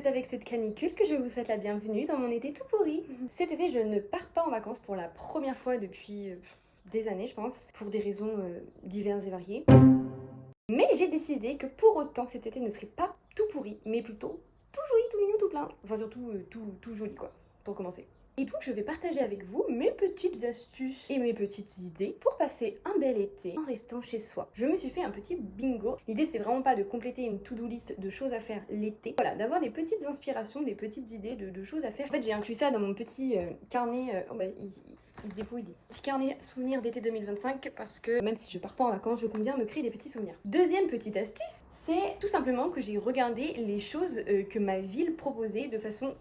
c'est avec cette canicule que je vous souhaite la bienvenue dans mon été tout pourri. Cet été, je ne pars pas en vacances pour la première fois depuis des années, je pense, pour des raisons diverses et variées. Mais j'ai décidé que pour autant, cet été ne serait pas tout pourri, mais plutôt tout joli, tout mignon, tout plein. Enfin surtout tout joli quoi, pour commencer. Et donc je vais partager avec vous mes petites astuces et mes petites idées pour passer un bel été en restant chez soi. Je me suis fait un petit bingo. L'idée c'est vraiment pas de compléter une to-do list de choses à faire l'été. Voilà, d'avoir des petites inspirations, des petites idées de choses à faire. En fait j'ai inclus ça dans mon petit carnet, il se dépouille, petit carnet souvenirs d'été 2025 parce que même si je pars pas en vacances, je compte bien me créer des petits souvenirs. Deuxième petite astuce, c'est tout simplement que j'ai regardé les choses que ma ville proposait de façon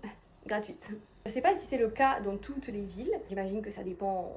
gratuite. Je sais pas si c'est le cas dans toutes les villes, j'imagine que ça dépend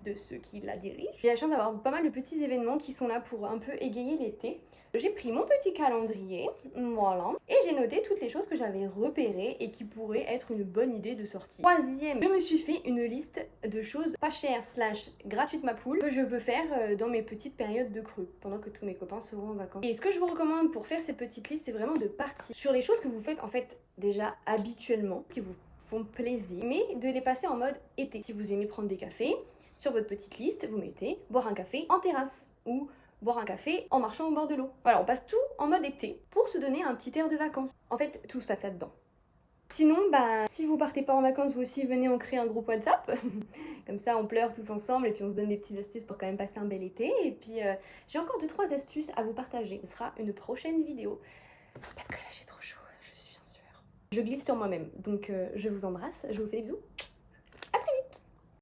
de ceux qui la dirigent. J'ai la chance d'avoir pas mal de petits événements qui sont là pour un peu égayer l'été. J'ai pris mon petit calendrier, voilà, et j'ai noté toutes les choses que j'avais repérées et qui pourraient être une bonne idée de sortie. Troisième, je me suis fait une liste de choses pas chères / gratuites ma poule que je peux faire dans mes petites périodes de creux, pendant que tous mes copains seront en vacances. Et ce que je vous recommande pour faire cette petite liste, c'est vraiment de partir sur les choses que vous faites en fait déjà habituellement, qui vous font plaisir, mais de les passer en mode été. Si vous aimez prendre des cafés, sur votre petite liste, vous mettez boire un café en terrasse ou boire un café en marchant au bord de l'eau. Voilà, on passe tout en mode été pour se donner un petit air de vacances. En fait, tout se passe là-dedans. Sinon, si vous partez pas en vacances, vous aussi venez, on crée un groupe WhatsApp. Comme ça, on pleure tous ensemble et puis on se donne des petites astuces pour quand même passer un bel été. Et puis, j'ai encore 2-3 astuces à vous partager. Ce sera une prochaine vidéo. Parce que là, j'ai trop chaud, je suis en sueur. Je glisse sur moi-même. Donc, je vous embrasse, je vous fais des bisous.